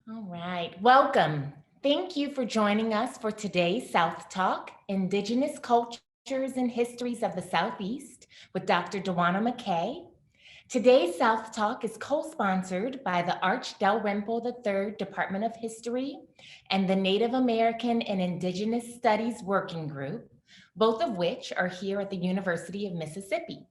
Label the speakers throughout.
Speaker 1: All right, welcome. Thank you for joining us for today's South Talk, Indigenous Cultures and Histories of the Southeast with Dr. Dwanna McKay. Today's South Talk is co-sponsored by the Arch Dalrymple III Department of History and the Native American and Indigenous Studies Working Group, both of which are here at the University of Mississippi.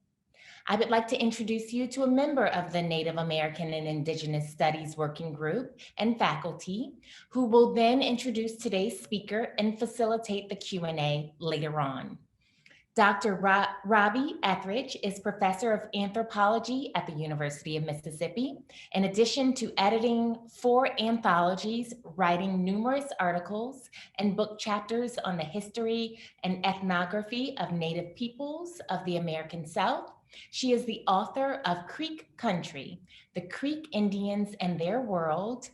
Speaker 1: I would like to introduce you to a member of the Native American and Indigenous Studies Working Group and faculty, who will then introduce today's speaker and facilitate the Q&A later on. Dr. Robbie Etheridge is professor of anthropology at the University of Mississippi. In addition to editing 4 anthologies, writing numerous articles and book chapters on the history and ethnography of Native peoples of the American South, she is the author of Creek Country, The Creek Indians and Their World,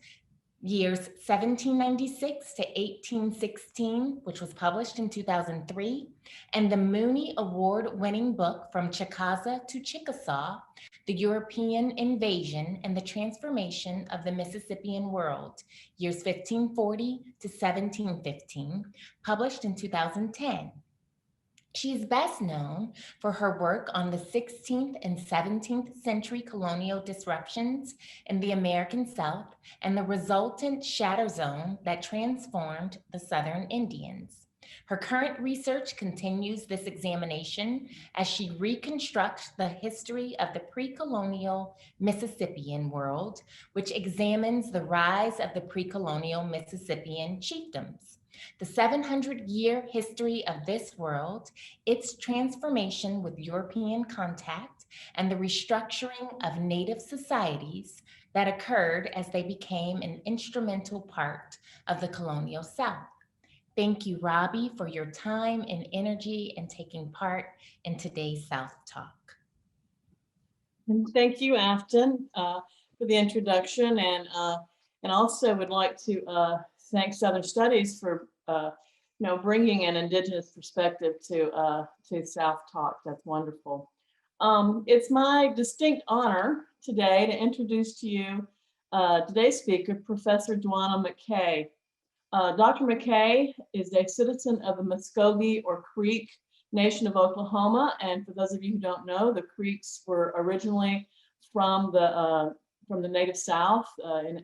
Speaker 1: years 1796 to 1816, which was published in 2003, and the Mooney Award-winning book From Chickasaw to Chickasaw, The European Invasion and the Transformation of the Mississippian World, years 1540 to 1715, published in 2010. She is best known for her work on the 16th and 17th century colonial disruptions in the American South and the resultant shadow zone that transformed the Southern Indians. Her current research continues this examination as she reconstructs the history of the pre-colonial Mississippian world, which examines the rise of the pre-colonial Mississippian chiefdoms, the 700-year history of this world, its transformation with European contact, and the restructuring of Native societies that occurred as they became an instrumental part of the colonial South. Thank you, Robbie, for your time and energy and taking part in today's South Talk.
Speaker 2: And thank you, Afton, for the introduction, and also would like to thank Southern Studies for bringing an Indigenous perspective to South Talk. That's wonderful. It's my distinct honor today to introduce to you today's speaker, Professor Dwanna McKay. Dr. McKay is a citizen of the Muscogee or Creek Nation of Oklahoma, and for those of you who don't know, the Creeks were originally from the native South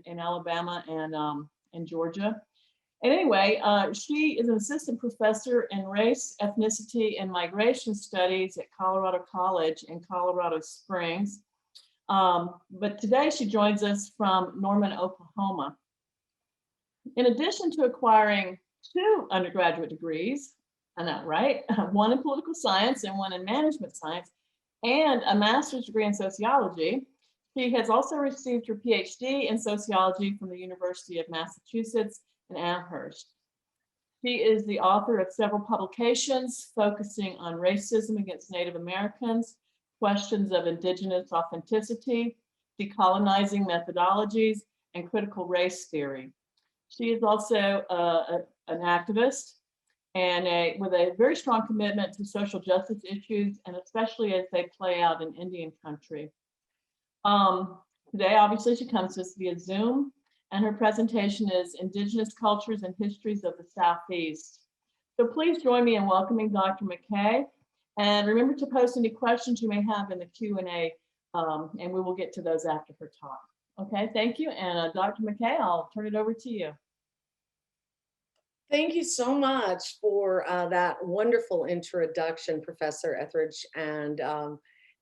Speaker 2: in Alabama and Georgia. And anyway, she is an assistant professor in race, ethnicity, and migration studies at Colorado College in Colorado Springs. But today she joins us from Norman, Oklahoma. In addition to acquiring 2 undergraduate degrees, I know, right? One in political science and one in management science, and a master's degree in sociology, she has also received her PhD in sociology from the University of Massachusetts in Amherst. She is the author of several publications focusing on racism against Native Americans, questions of Indigenous authenticity, decolonizing methodologies, and critical race theory. She is also an activist and with a very strong commitment to social justice issues, and especially as they play out in Indian country. Today, obviously, she comes to us via Zoom, and her presentation is Indigenous Cultures and Histories of the Southeast. So please join me in welcoming Dr. McKay, and remember to post any questions you may have in the Q&A, and we will get to those after her talk. Okay, thank you, and Dr. McKay, I'll turn it over to you.
Speaker 3: Thank you so much for that wonderful introduction, Professor Etheridge, and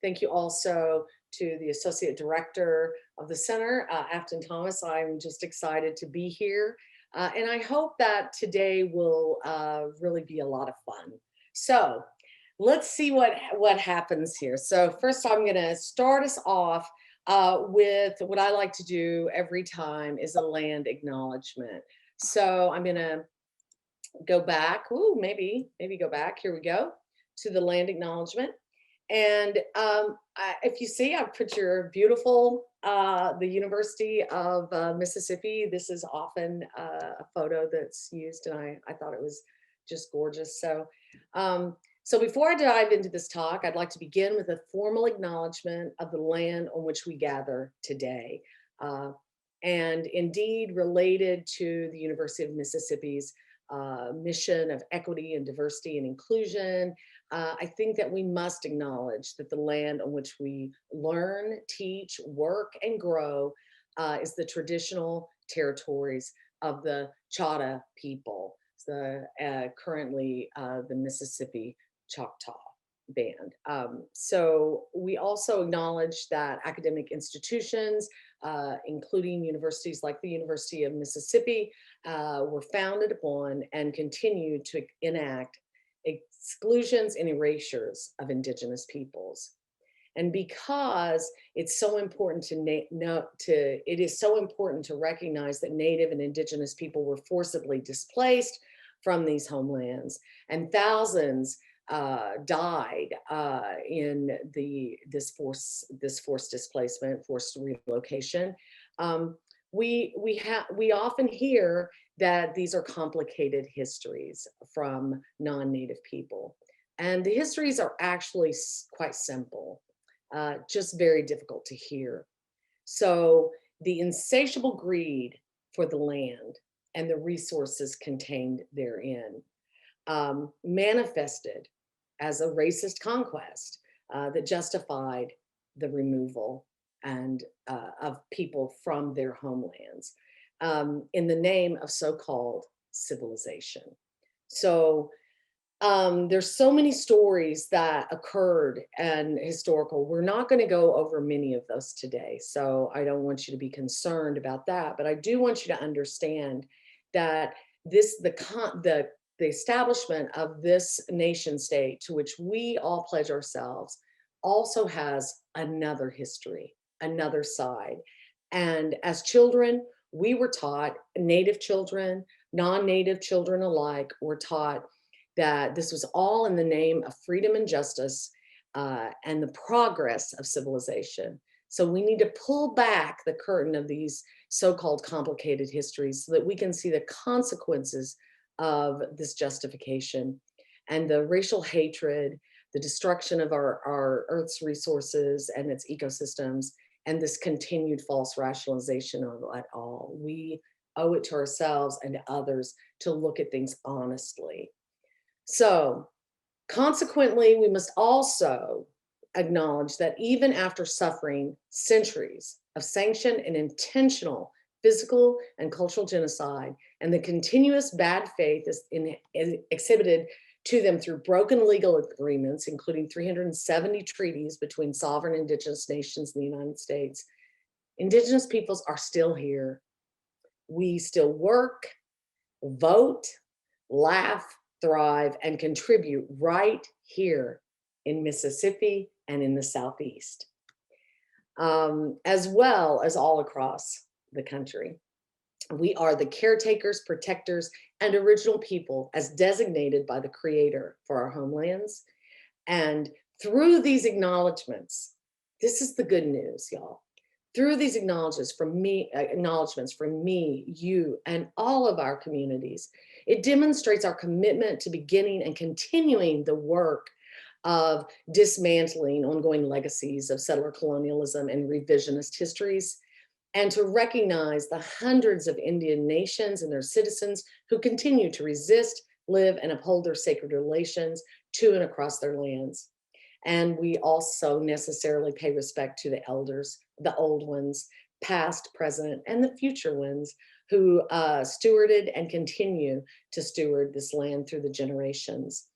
Speaker 3: thank you also to the Associate Director of the Center, Afton Thomas. I'm just excited to be here, and I hope that today will really be a lot of fun. So let's see what happens here. So first, I'm going to start us off with what I like to do every time is a land acknowledgement. So I'm going to go back, maybe go back, here we go, to the land acknowledgement. And if you see, I've put your beautiful, the University of Mississippi. This is often a photo that's used, and I thought it was just gorgeous. So, so before I dive into this talk, I'd like to begin with a formal acknowledgement of the land on which we gather today. and indeed related to the University of Mississippi's mission of equity and diversity and inclusion. I think that we must acknowledge that the land on which we learn, teach, work, and grow is the traditional territories of the Choctaw people, currently the Mississippi Choctaw band. So we also acknowledge that academic institutions, including universities like the University of Mississippi, were founded upon and continue to enact exclusions and erasures of Indigenous peoples. And because it's so important it is so important to recognize that Native and Indigenous people were forcibly displaced from these homelands, and thousands died in this forced displacement, forced relocation. We often hear that these are complicated histories from non-Native people, and the histories are actually quite simple, just very difficult to hear. So the insatiable greed for the land and the resources contained therein manifested as a racist conquest that justified the removal and of people from their homelands in the name of so-called civilization. So there's so many stories that occurred and historical. We're not going to go over many of those today, so I don't want you to be concerned about that. But I do want you to understand that the establishment of this nation state to which we all pledge ourselves also has another history, another side. And as children, we were taught, Native children, non-Native children alike, were taught that this was all in the name of freedom and justice and the progress of civilization. So we need to pull back the curtain of these so-called complicated histories so that we can see the consequences of this justification and the racial hatred, the destruction of our Earth's resources and its ecosystems, and this continued false rationalization of it all. We owe it to ourselves and to others to look at things honestly. So consequently, we must also acknowledge that even after suffering centuries of sanctioned and intentional physical and cultural genocide and the continuous bad faith is exhibited to them through broken legal agreements, including 370 treaties between sovereign Indigenous nations in the United States, Indigenous peoples are still here. We still work, vote, laugh, thrive, and contribute right here in Mississippi and in the Southeast, as well as all across the country. We are the caretakers, protectors, and original people as designated by the Creator for our homelands. And through these acknowledgements, this is the good news, y'all. Through these acknowledgements from me, you, and all of our communities, it demonstrates our commitment to beginning and continuing the work of dismantling ongoing legacies of settler colonialism and revisionist histories, and to recognize the hundreds of Indian nations and their citizens who continue to resist, live, and uphold their sacred relations to and across their lands. And we also necessarily pay respect to the elders, the old ones, past, present, and the future ones who stewarded and continue to steward this land through the generations.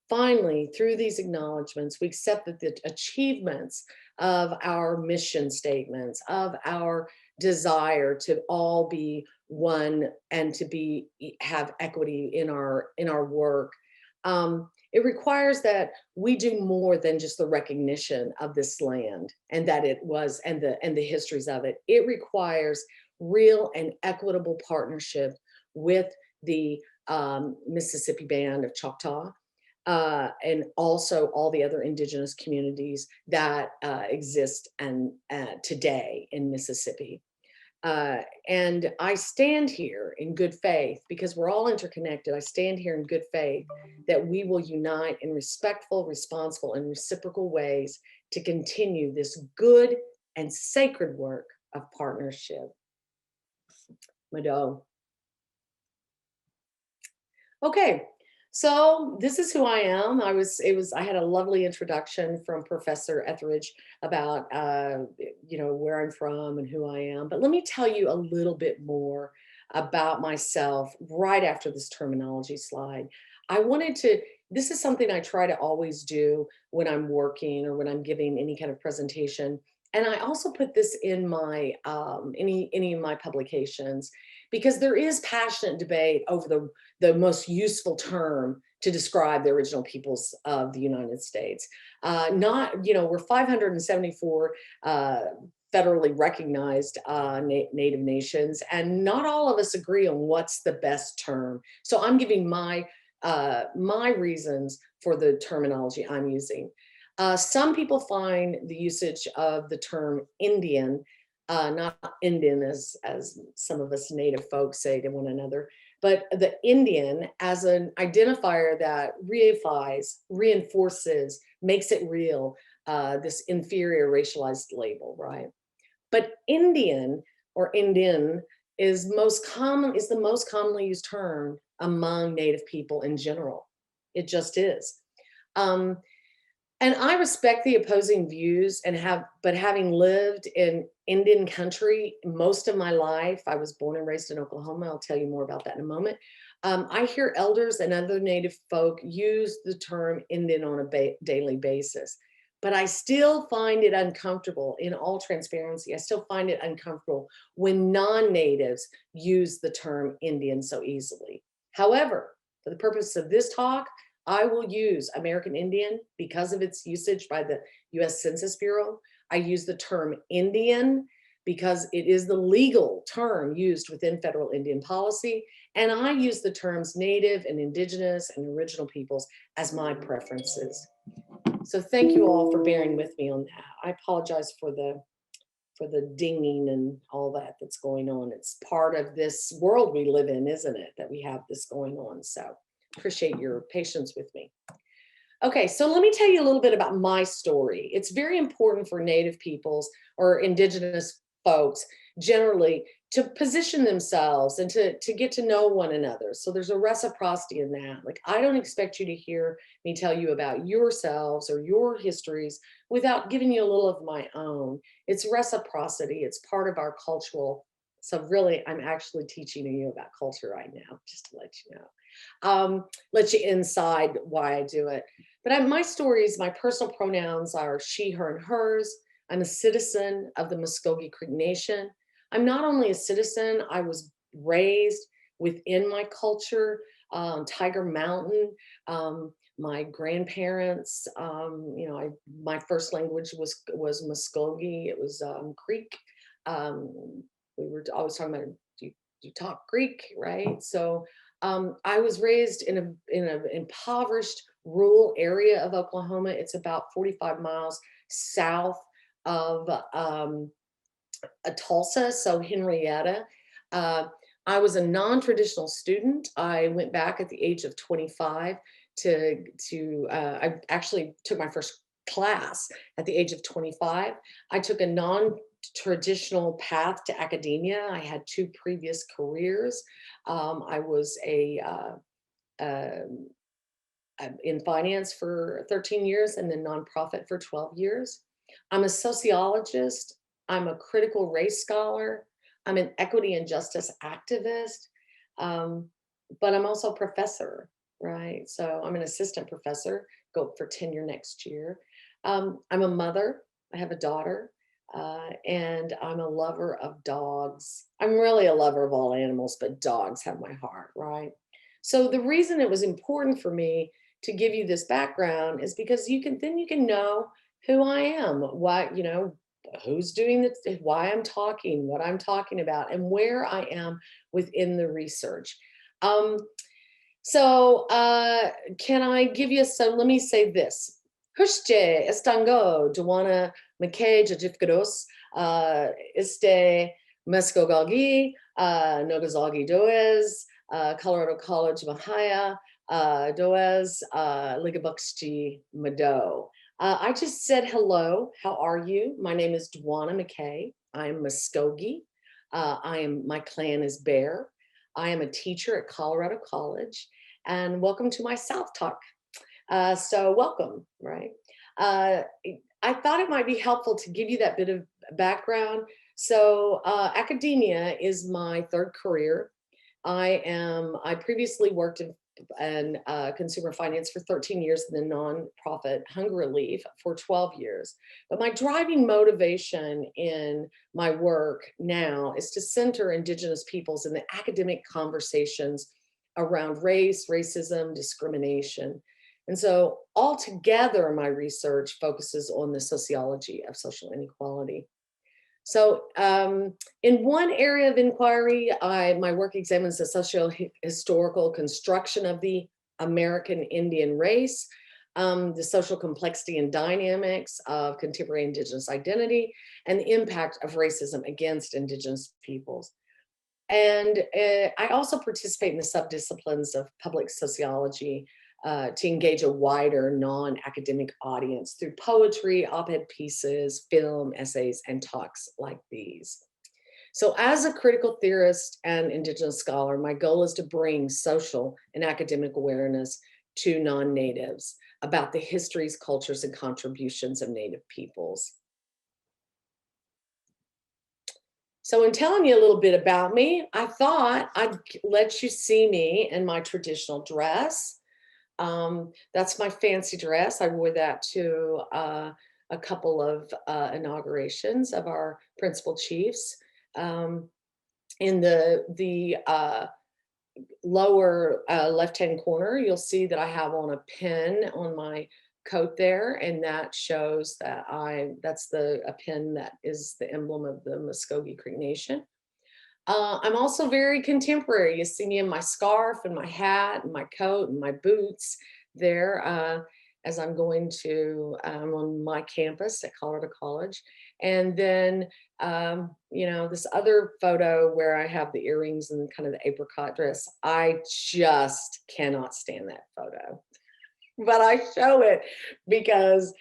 Speaker 3: Finally, through these acknowledgements, we accept that the achievements of our mission statements, of our desire to all be one and to have equity in our work, it requires that we do more than just the recognition of this land and that it was and the histories of it. It requires real and equitable partnership with the Mississippi Band of Choctaw, and also all the other Indigenous communities that exist today in Mississippi. And I stand here in good faith, because we're all interconnected. I stand here in good faith that we will unite in respectful, responsible, and reciprocal ways to continue this good and sacred work of partnership. Mado. Okay, so this is who I am. I had a lovely introduction from Professor Etheridge about, where I'm from and who I am. But let me tell you a little bit more about myself right after this terminology slide. This is something I try to always do when I'm working or when I'm giving any kind of presentation. And I also put this in my, any of my publications, because there is passionate debate over the most useful term to describe the original peoples of the United States. We're 574 federally recognized Native nations, and not all of us agree on what's the best term. So I'm giving my reasons for the terminology I'm using. Some people find the usage of the term Indian, not Indian as some of us Native folks say to one another, but the Indian as an identifier that reifies, reinforces, makes it real, this inferior racialized label, right? But Indian or Indian is the most commonly used term among Native people in general. It just is. And I respect the opposing views but having lived in Indian country most of my life, I was born and raised in Oklahoma. I'll tell you more about that in a moment. I hear elders and other Native folk use the term Indian on a daily basis, but I still find it uncomfortable. In all transparency, I still find it uncomfortable when non-Natives use the term Indian so easily. However, for the purpose of this talk, I will use American Indian because of its usage by the US Census Bureau. I use the term Indian because it is the legal term used within federal Indian policy. And I use the terms Native and Indigenous and Original Peoples as my preferences. So thank you all for bearing with me on that. I apologize for the dinging and all that that's going on. It's part of this world we live in, isn't it, that we have this going on. So appreciate your patience with me. Okay, so let me tell you a little bit about my story. It's very important for Native peoples or Indigenous folks generally to position themselves and to get to know one another. So there's a reciprocity in that. Like, I don't expect you to hear me tell you about yourselves or your histories without giving you a little of my own. It's reciprocity. It's part of our cultural. So really, I'm actually teaching you about culture right now, just to let you know. Let you inside why I do it. But my stories, my personal pronouns are she, her, and hers. I'm a citizen of the Muscogee Creek Nation. I'm not only a citizen, I was raised within my culture, Tiger Mountain. My grandparents, my first language was Muscogee. It was Creek. We were always talking about, do you talk Greek, right? So I was raised in an impoverished rural area of Oklahoma. It's about 45 miles south of Tulsa, so Henrietta. I was a non-traditional student. I went back at the age of 25 I actually took my first class at the age of 25. I took a non-traditional path to academia. I had 2 previous careers. I was in finance for 13 years and then nonprofit for 12 years. I'm a sociologist. I'm a critical race scholar. I'm an equity and justice activist, but I'm also a professor, right? So I'm an assistant professor, go for tenure next year. I'm a mother. I have a daughter, and I'm a lover of dogs. I'm really a lover of all animals, but dogs have my heart, right? So the reason it was important for me to give you this background is because you can know who I am, why, who's doing this, why I'm talking, what I'm talking about, and where I am within the research. Can I give you some, let me say this. Hushje estango Dwanna McKay jajifkados Muscogee Nogazagi Doez Colorado College Mahaya Doez Ligabuxchi Mado. I just said hello. How are you? My name is Dwanna McKay. I'm Muscogee. My clan is Bear. I am a teacher at Colorado College, and welcome to my South Talk. So welcome, right? I thought it might be helpful to give you that bit of background. So academia is my third career. I previously worked in consumer finance for 13 years and then nonprofit Hunger Relief for 12 years. But my driving motivation in my work now is to center Indigenous peoples in the academic conversations around race, racism, discrimination. And so altogether, my research focuses on the sociology of social inequality. So in one area of inquiry, my work examines the socio-historical construction of the American Indian race, the social complexity and dynamics of contemporary Indigenous identity, and the impact of racism against Indigenous peoples. And I also participate in the subdisciplines of public sociology to engage a wider non-academic audience through poetry, op-ed pieces, film, essays, and talks like these. So as a critical theorist and Indigenous scholar, my goal is to bring social and academic awareness to non-natives about the histories, cultures, and contributions of Native peoples. So in telling you a little bit about me, I thought I'd let you see me in my traditional dress. That's my fancy dress. I wore that to a couple of inaugurations of our principal chiefs. In the lower left-hand corner, you'll see that I have on a pin on my coat there, and that shows that that's a pin that is the emblem of the Muscogee Creek Nation. I'm also very contemporary. You see me in my scarf and my hat and my coat and my boots there as I'm on my campus at Colorado College. And then, this other photo where I have the earrings and kind of the apricot dress, I just cannot stand that photo. But I show it because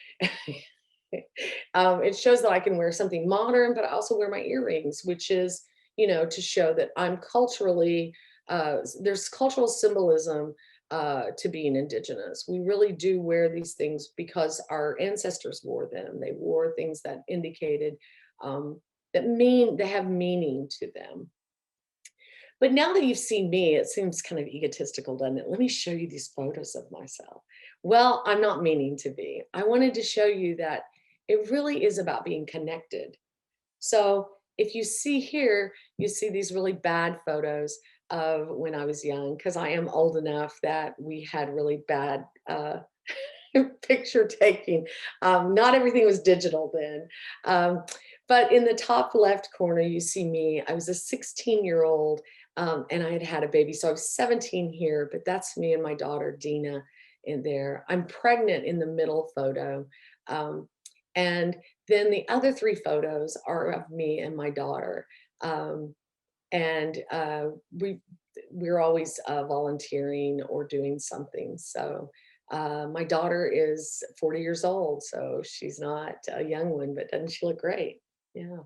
Speaker 3: it shows that I can wear something modern, but I also wear my earrings, which is, to show that I'm culturally, there's cultural symbolism to being Indigenous. We really do wear these things because our ancestors wore them. They wore things that indicated, they have meaning to them. But now that you've seen me, it seems kind of egotistical, doesn't it? Let me show you these photos of myself. Well, I'm not meaning to be. I wanted to show you that it really is about being connected. So if you see here, you see these really bad photos of when I was young, because I am old enough that we had really bad picture taking. Not everything was digital then. But in the top left corner, you see me. I was a 16-year-old and I had a baby. So I was 17 here, but that's me and my daughter, Dina, in there. I'm pregnant in the middle photo. And then the other three photos are of me and my daughter. We're always volunteering or doing something. So my daughter is 40 years old, so she's not a young one, but doesn't she look great? Yeah.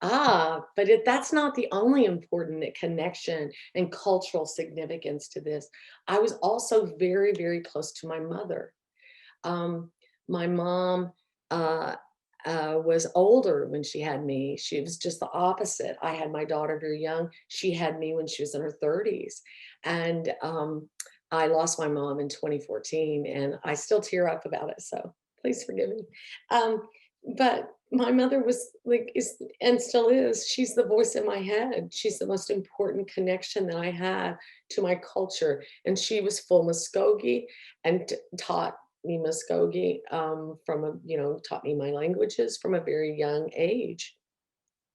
Speaker 3: But that's not the only important connection and cultural significance to this. I was also very, very close to my mother. My mom was older when she had me. She was just the opposite. I had my daughter very young. She had me when she was in her 30s. And I lost my mom in 2014, and I still tear up about it. So please forgive me. But my mother was and still is, she's the voice in my head. She's the most important connection that I have to my culture. And she was full Muscogee and taught me Muscogee taught me my languages from a very young age.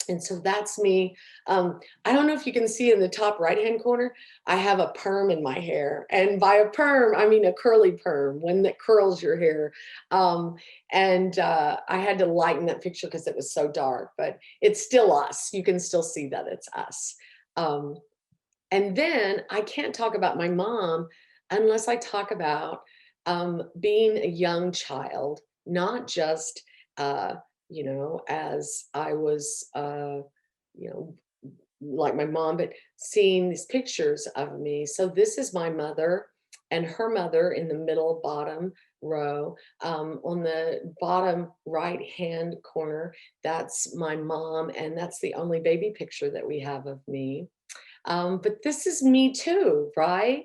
Speaker 3: And so that's me. I don't know if you can see in the top right-hand corner, I have a perm in my hair. And by a perm, I mean a curly perm, one that curls your hair. I had to lighten that picture because it was so dark, but it's still us. You can still see that it's us. And then I can't talk about my mom unless I talk about being a young child, not just as I was, like my mom, but seeing these pictures of me. So this is my mother and her mother in the middle bottom row. On the bottom right hand corner, that's my mom, and that's the only baby picture that we have of me. But this is me too, right?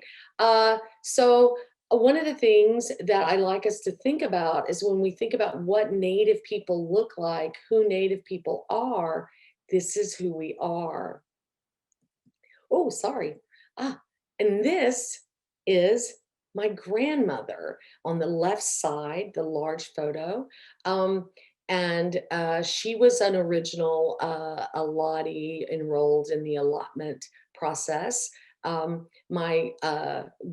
Speaker 3: So one of the things that I like us to think about is when we think about what Native people look like, who Native people are, this is who we are. Oh, sorry. And this is my grandmother on the left side, the large photo. And she was an original allotee enrolled in the allotment process. My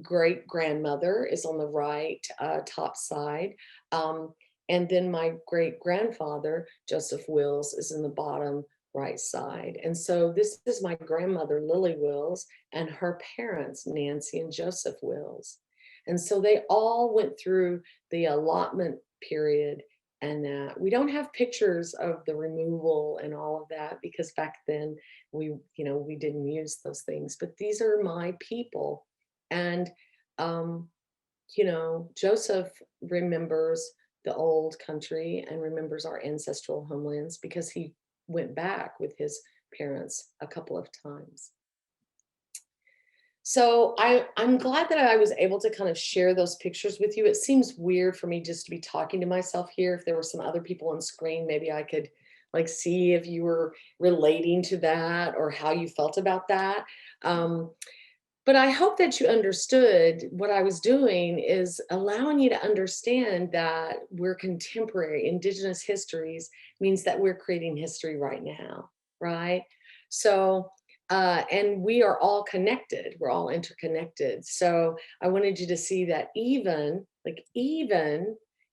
Speaker 3: great grandmother is on the right top side. And then my great grandfather, Joseph Wills, is in the bottom right side. And so this is my grandmother, Lily Wills, and her parents, Nancy and Joseph Wills. And so they all went through the allotment period, and we don't have pictures of the removal and all of that because back then we didn't use those things, but these are my people. And Joseph remembers the old country and remembers our ancestral homelands because he went back with his parents a couple of times. So I'm glad that I was able to kind of share those pictures with you. It seems weird for me just to be talking to myself here. If there were some other people on screen, maybe I could like see if you were relating to that or how you felt about that. But I hope that you understood what I was doing is allowing you to understand that we're contemporary. Indigenous histories means that we're creating history right now, right? So, and we are all connected. We're all interconnected. So I wanted you to see that even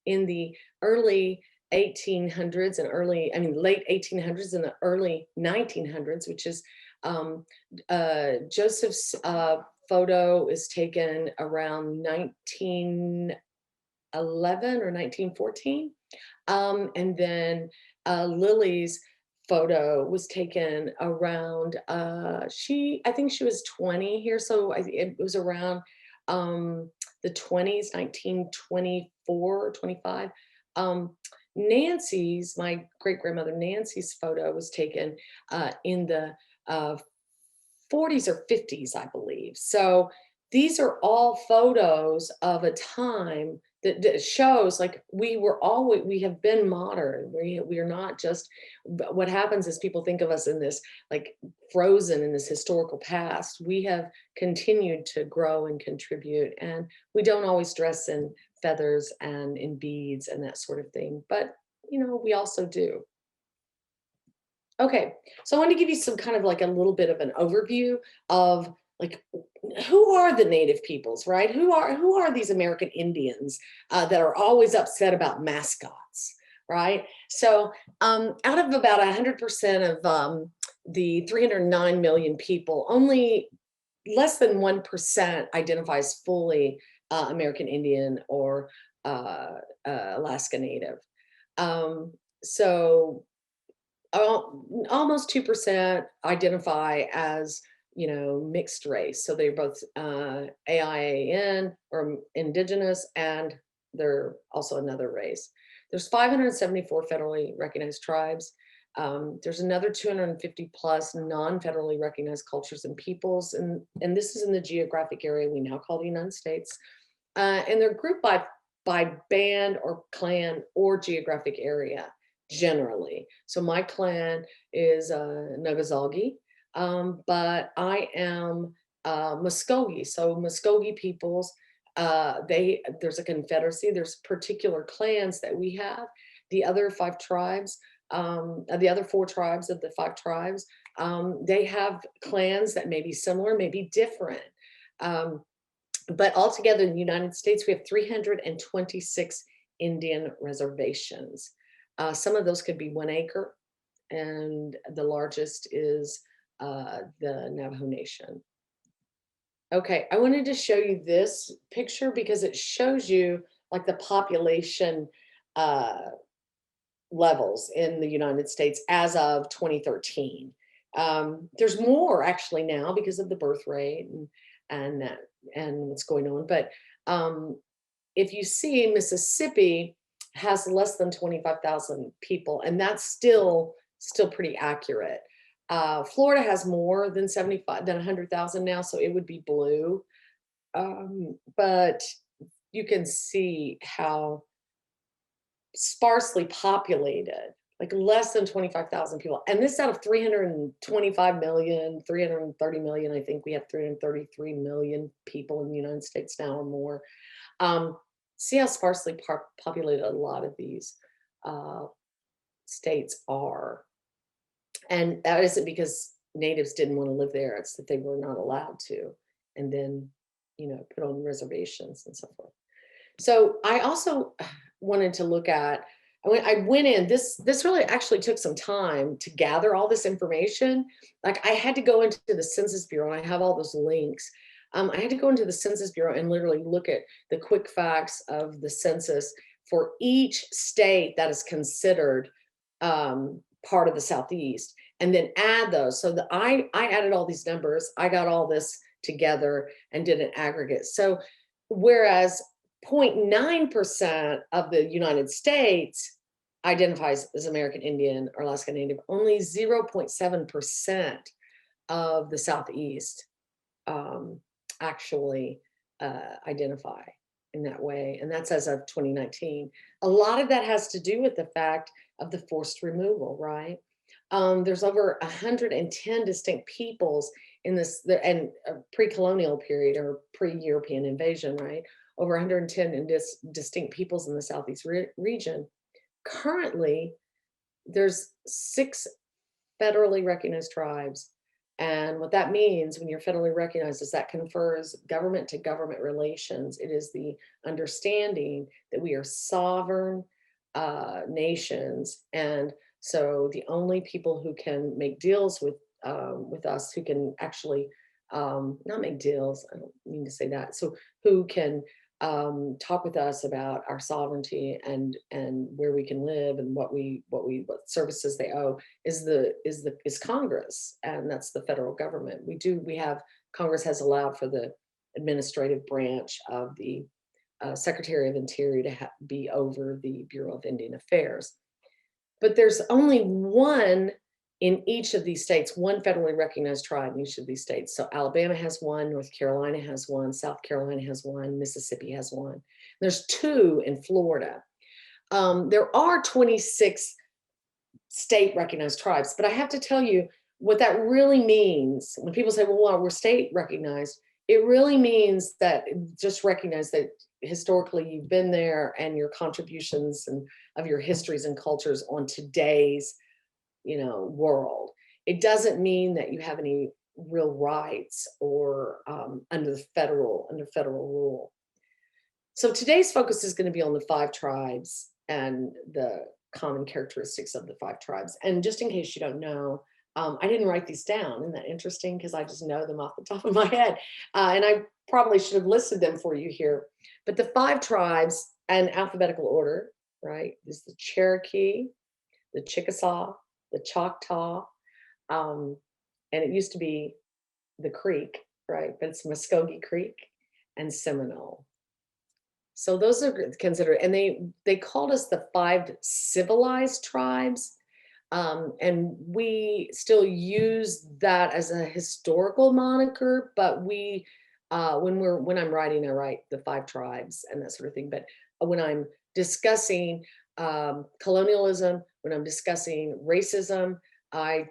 Speaker 3: in the early 1800s and late 1800s and the early 1900s, which is Joseph's photo is taken around 1911 or 1914. And then Lily's photo was taken around, I think she was 20 here. So it was around the 20s, 1924, 25. Nancy's, my great grandmother Nancy's photo was taken in the 40s or 50s, I believe. So these are all photos of a time that shows like we have been modern. We are not just, what happens is people think of us in this like frozen in this historical past. We have continued to grow and contribute, and we don't always dress in feathers and in beads and that sort of thing, but we also do. Okay, so I want to give you some kind of like a little bit of an overview of like who are the Native peoples, right? Who are these American Indians that are always upset about mascots, right? So out of about 100% of the 309 million people, only less than 1% identifies fully American Indian or Alaska Native. So almost 2% identify as mixed race. So they're both AIAN or Indigenous, and they're also another race. There's 574 federally recognized tribes. There's another 250 plus non-federally recognized cultures and peoples, and this is in the geographic area we now call the United States. And they're grouped by band or clan or geographic area generally. So my clan is Nagasagi, but I am Muscogee. So Muscogee peoples, there's a confederacy, there's particular clans that we have. The other 5 tribes, the other 4 tribes of the 5 tribes, they have clans that may be similar, may be different. But altogether in the United States, we have 326 Indian reservations. Some of those could be 1 acre, and the largest is the Navajo Nation. Okay, I wanted to show you this picture because it shows you like the population levels in the United States as of 2013. There's more actually now because of the birth rate and what's going on. But if you see, Mississippi has less than 25,000 people, and that's still pretty accurate. Florida has more than 100,000 now, so it would be blue. But you can see how sparsely populated, like less than 25,000 people. And this out of 325 million, 330 million, I think we have 333 million people in the United States now or more. See how sparsely populated a lot of these states are. And that isn't because natives didn't want to live there, it's that they were not allowed to, and then, put on reservations and so forth. So I also wanted to look at, I went in, this really actually took some time to gather all this information. Like I had to go into the Census Bureau, and I have all those links. I had to go into the Census Bureau and literally look at the quick facts of the census for each state that is considered part of the Southeast, and then add those. So I added all these numbers, I got all this together and did an aggregate. So whereas 0.9% of the United States identifies as American Indian or Alaska Native, only 0.7% of the Southeast actually identify in that way. And that's as of 2019. A lot of that has to do with the fact of the forced removal, right? There's over 110 distinct peoples in this, and pre-colonial period or pre-European invasion, right? Over 110 distinct peoples in the Southeast region. Currently, there's 6 federally recognized tribes. And what that means when you're federally recognized is that confers government to government relations. It is the understanding that we are sovereign nations. And so the only people who can make deals with us, who can actually not make deals, I don't mean to say that, so who can talk with us about our sovereignty and where we can live and what services they owe is Congress, and that's the federal government. Congress has allowed for the administrative branch of the Secretary of Interior to be over the Bureau of Indian Affairs. But there's only one in each of these states, one federally recognized tribe in each of these states. So Alabama has one, North Carolina has one, South Carolina has one, Mississippi has one. There's 2 in Florida. There are 26 state recognized tribes, but I have to tell you what that really means. When people say, well, we're state recognized, it really means that just recognize that historically you've been there and your contributions and of your histories and cultures on today's world. It doesn't mean that you have any real rights or under federal rule. So today's focus is going to be on the 5 tribes and the common characteristics of the 5 tribes. And just in case you don't know, I didn't write these down. Isn't that interesting? Because I just know them off the top of my head. And I probably should have listed them for you here. But the 5 tribes in alphabetical order, right, is the Cherokee, the Chickasaw, the Choctaw, and it used to be the Creek, right? But it's Muscogee Creek and Seminole. So those are considered, and they called us the 5 civilized tribes. And we still use that as a historical moniker, but when I'm writing, I write the 5 tribes and that sort of thing. But when I'm discussing colonialism, when I'm discussing racism, I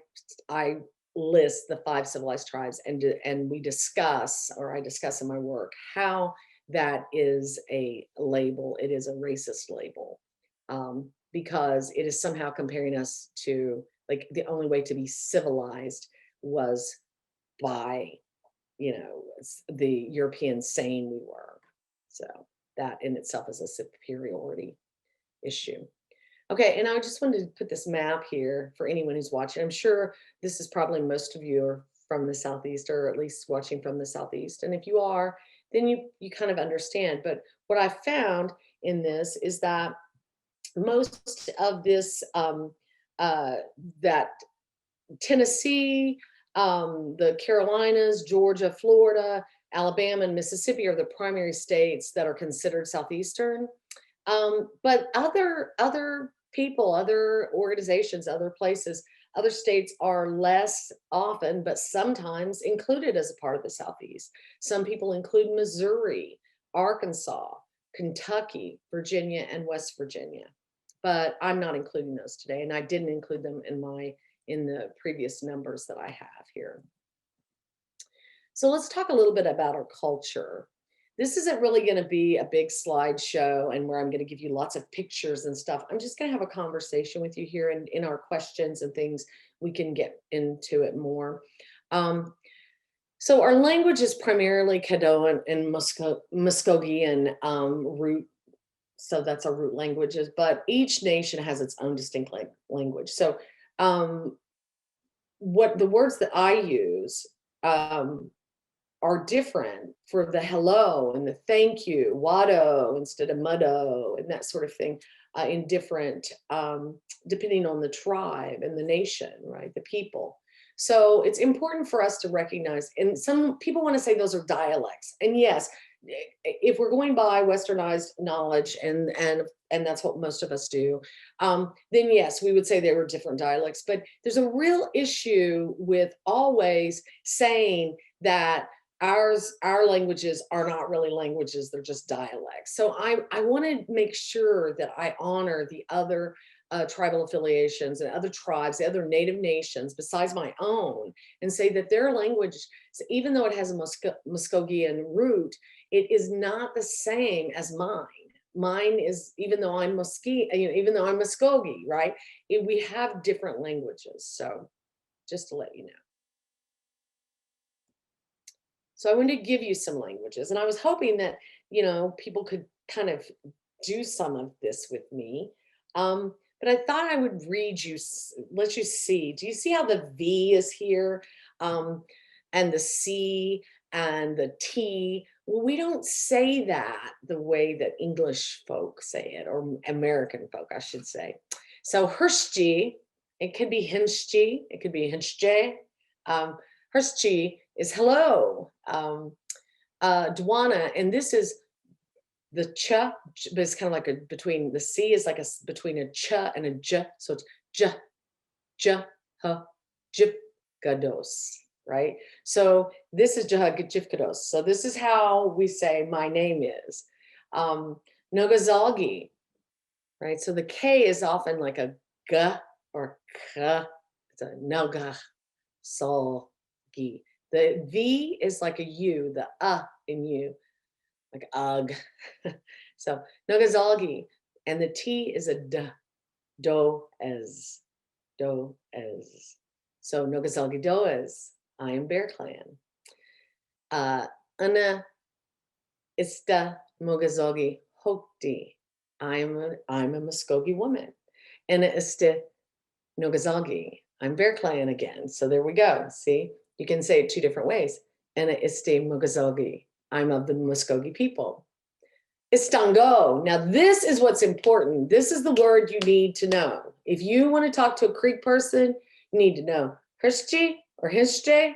Speaker 3: list the 5 civilized tribes, and we discuss, or I discuss in my work, how that is a label. It is a racist label, because it is somehow comparing us to, like, the only way to be civilized was by, the Europeans saying we were. So that in itself is a superiority issue. Okay, and I just wanted to put this map here for anyone who's watching. I'm sure this is probably most of you are from the Southeast, or at least watching from the Southeast. And if you are, then you kind of understand. But what I found in this is that most of this, that Tennessee, the Carolinas, Georgia, Florida, Alabama, and Mississippi are the primary states that are considered southeastern. But other people, other organizations, other places, other states are less often, but sometimes included as a part of the Southeast. Some people include Missouri, Arkansas, Kentucky, Virginia, and West Virginia. But I'm not including those today, and I didn't include them in the previous numbers that I have here. So let's talk a little bit about our culture. This isn't really going to be a big slideshow and where I'm going to give you lots of pictures and stuff. I'm just going to have a conversation with you here, and in our questions and things, we can get into it more. So our language is primarily Caddo and Muscogean root. So that's our root languages, but each nation has its own distinct language. So what the words that I use are different for the hello and the thank you, wado instead of muddo, and that sort of thing, in different, depending on the tribe and the nation, right, the people. So it's important for us to recognize, and some people want to say those are dialects, and yes, if we're going by westernized knowledge, and that's what most of us do, then yes, we would say they were different dialects. But there's a real issue with always saying that our languages are not really languages, they're just dialects. So I want to make sure that I honor the other tribal affiliations and other tribes, the other native nations besides my own, and say that their language, even though it has a Muscogean root, it is not the same as mine. Mine is, even though I'm Muscogee, right? We have different languages. So just to let you know. So I wanted to give you some languages, and I was hoping that, people could kind of do some of this with me. But I thought I would read you, let you see. Do you see how the V is here? And the C and the T? Well, we don't say that the way that English folk say it, or American folk, I should say. So Hershji, it could be Hinshji, it could be Hinshje. Hershji is hello. Dwanna, and this is the ch, but it's kind of like between the C is like between a ch and a j, so it's j, ha, jipgados, right? So this is jipgados. So this is how we say my name is. Nogazalgi, right? So the K is often like a g or k. It's a noga salgi. The V is like a U, the in U, like ugh. So Nogazalgi, and the T is a d, do as. So Nogazalgi does, I am Bear Clan. Ana ista Mogazalgi hokti, I'm a Muscogee woman. Ana ista Nogazalgi, I'm Bear Clan again. So there we go. See, you can say it two different ways. Ana ista Mogazalgi, I'm of the Muscogee people. Istango. Now this is what's important. This is the word you need to know. If you want to talk to a Creek person, you need to know Hershji or Hinshje,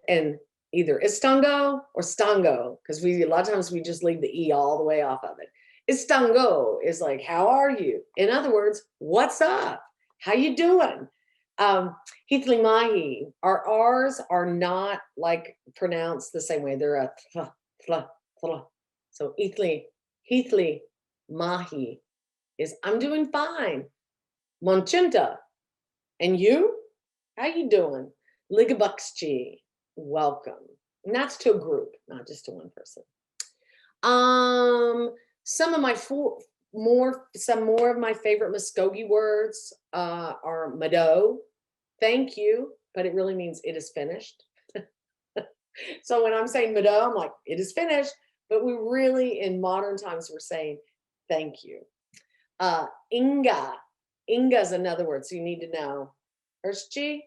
Speaker 3: and either Istango or Stango, because a lot of times we just leave the E all the way off of it. Istango is like, how are you? In other words, what's up? How you doing? Heathly Mahi, our R's are not like pronounced the same way. They're a thla, thla, thla. So Heathly Mahi is I'm doing fine. Monchinta, and you? How you doing? Ligabuxchi, welcome. And that's to a group, not just to one person. Some more of my favorite Muscogee words are mado, thank you, but it really means it is finished. So when I'm saying mado, I'm like, it is finished. But we really, in modern times, we're saying thank you. Inga is another word, so you need to know. Hershji,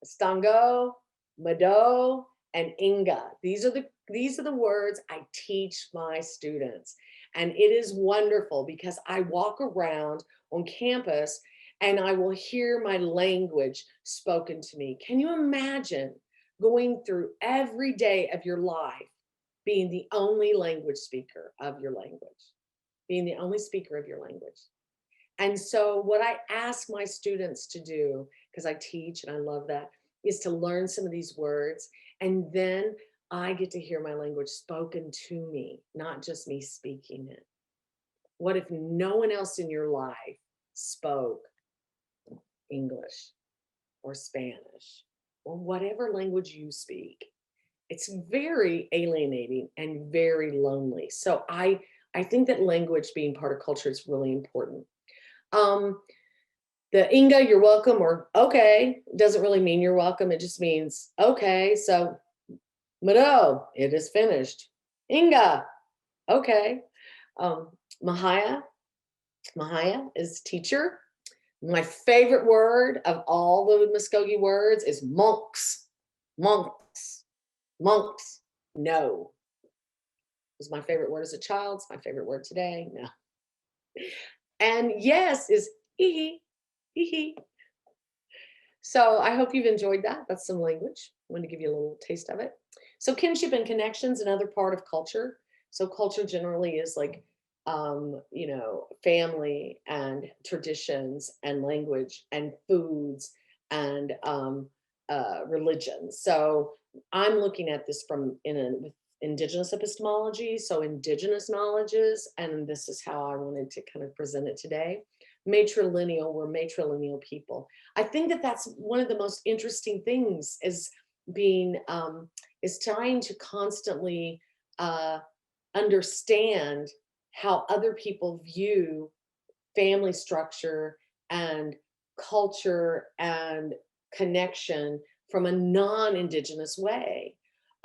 Speaker 3: Stango, Mado, and Inga. These are the words I teach my students. And it is wonderful because I walk around on campus and I will hear my language spoken to me. Can you imagine going through every day of your life being the only language speaker of your language, being the only speaker of your language? And so what I ask my students to do, because I teach and I love that, is to learn some of these words, and then I get to hear my language spoken to me, not just me speaking it. What if no one else in your life spoke English or Spanish or whatever language you speak? It's very alienating and very lonely. So I think that language being part of culture is really important. The Inga, you're welcome, or okay, doesn't really mean you're welcome. It just means, okay, so Mado, it is finished. Inga, okay. Mahaya is teacher. My favorite word of all the Muscogee words is monks. Monks. Monks. No. It was my favorite word as a child. It's my favorite word today. No. And yes is hee hee. So I hope you've enjoyed that. That's some language. I want to give you a little taste of it. So kinship and connections, another part of culture. So culture generally is like, you know, family and traditions and language and foods and religion. So I'm looking at this from with Indigenous epistemology, so Indigenous knowledges, and this is how I wanted to kind of present it today. Matrilineal, we're matrilineal people. I think that that's one of the most interesting things is being, is trying to constantly understand how other people view family structure and culture and connection from a non-Indigenous way.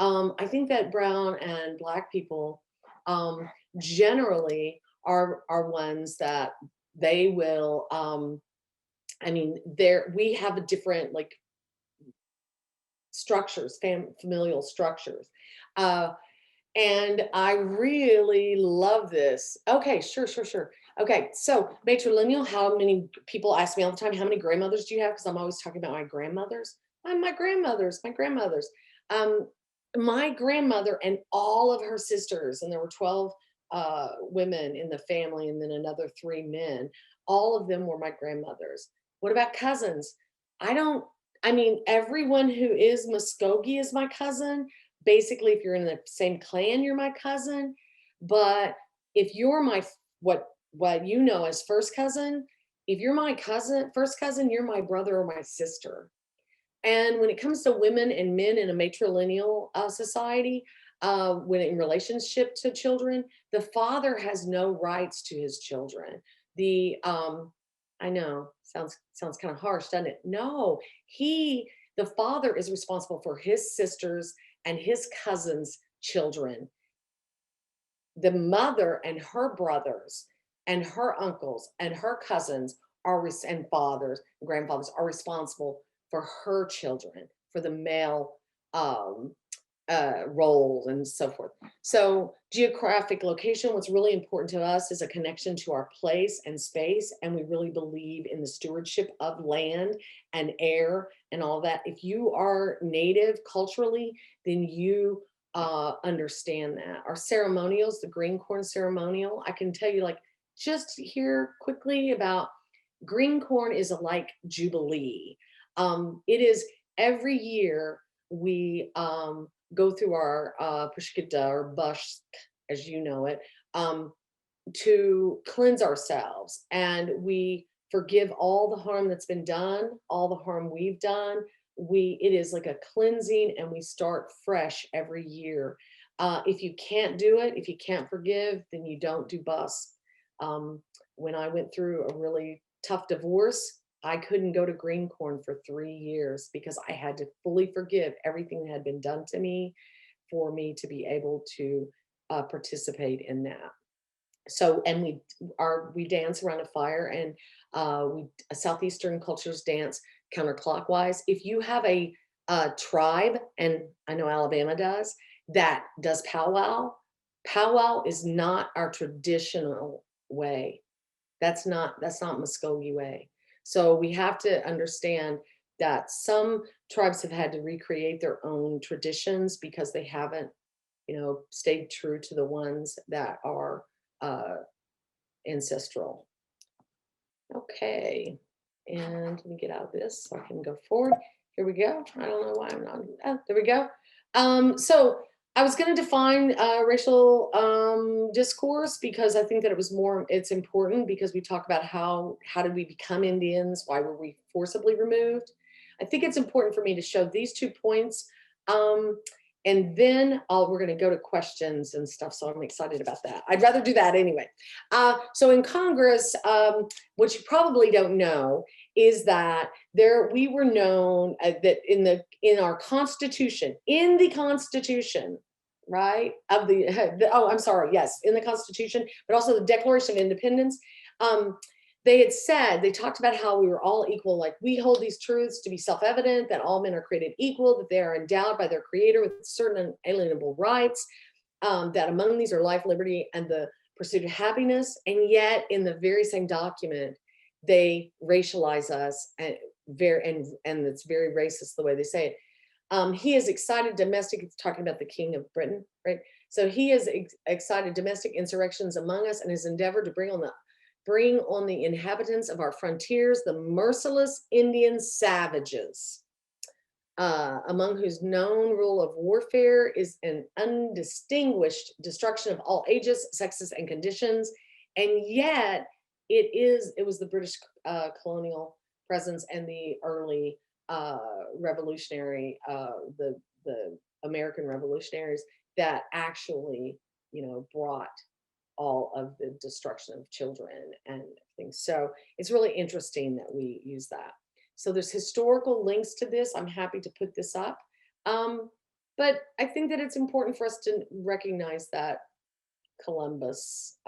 Speaker 3: I think that brown and Black people generally are ones that they will, I mean, we have a different like structures, familial structures. And I really love this. Okay, sure. Okay, so matrilineal, how many people ask me all the time, how many grandmothers do you have? Because I'm always talking about my grandmothers. My grandmothers. My grandmother and all of her sisters, and there were 12 women in the family and then another 3 men, all of them were my grandmothers. What about cousins? I mean, everyone who is Muscogee is my cousin. Basically, if you're in the same clan, you're my cousin. But if you're my, what you know as first cousin, if you're my cousin, first cousin, you're my brother or my sister. And when it comes to women and men in a matrilineal society, when in relationship to children, the father has no rights to his children. I know, sounds kind of harsh, doesn't it? No, the father is responsible for his sisters and his cousins' children. The mother and her brothers and her uncles and her cousins and fathers, grandfathers are responsible for her children, for the male roles and so forth. So geographic location, what's really important to us is a connection to our place and space. And we really believe in the stewardship of land and air and all that. If you are native culturally, then you understand that. Our ceremonials, the green corn ceremonial, I can tell you, like, just here quickly about green corn is like Jubilee. It is every year we go through our Pushkita or Bush, as you know it, to cleanse ourselves, and we forgive all the harm that's been done, all the harm we've done. It is like a cleansing, and we start fresh every year. If you can't do it, if you can't forgive, then you don't do bus. When I went through a really tough divorce, I couldn't go to green corn for 3 years because I had to fully forgive everything that had been done to me for me to be able to participate in that. So, and we dance around a fire, and southeastern cultures dance counterclockwise. If you have a tribe, and I know Alabama does, that does powwow. Powwow is not our traditional way. That's not Muscogee way. So we have to understand that some tribes have had to recreate their own traditions because they haven't, stayed true to the ones that are ancestral. Okay, and let me get out of this so I can go forward. Here we go. I don't know why I'm not, there we go. So I was going to define racial discourse because I think that it's important because we talk about how did we become Indians? Why were we forcibly removed? I think it's important for me to show these 2 points. And then we're going to go to questions and stuff. So I'm excited about that. I'd rather do that anyway. So in Congress, what you probably don't know is that we were known that in our Constitution, in the Constitution, right, of I'm sorry, yes, in the Constitution, but also the Declaration of Independence, they talked about how we were all equal, like we hold these truths to be self-evident, that all men are created equal, that they are endowed by their creator with certain unalienable rights, that among these are life, liberty, and the pursuit of happiness. And yet in the very same document, they racialize us and it's very racist the way they say it. He has excited domestic, it's talking about the King of Britain, right? So he has excited domestic insurrections among us and has endeavored to bring on the inhabitants of our frontiers, the merciless Indian savages, among whose known rule of warfare is an undistinguished destruction of all ages, sexes, and conditions. And yet it was the British colonial presence and the early revolutionary, the American revolutionaries that actually, brought all of the destruction of children and things. So it's really interesting that we use that. So there's historical links to this. I'm happy to put this up. But I think that it's important for us to recognize that Columbus,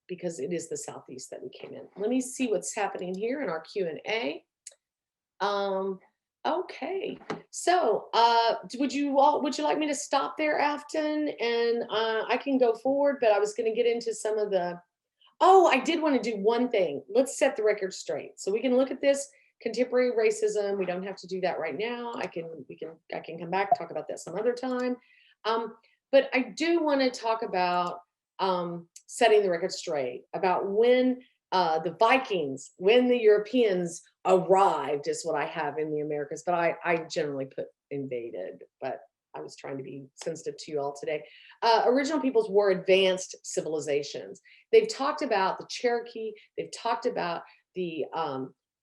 Speaker 3: because it is the Southeast that we came in. Let me see what's happening here in our Q&A. Okay, so would you like me to stop there, Afton? And I can go forward, but I was going to get into some of I did want to do one thing. Let's set the record straight. So we can look at this contemporary racism. We don't have to do that right now. I can come back, talk about that some other time. But I do want to talk about setting the record straight about when the Vikings, when the Europeans arrived, is what I have in the Americas, but I generally put invaded, but I was trying to be sensitive to you all today. Original peoples were advanced civilizations. They've talked about the Cherokee, they've talked about the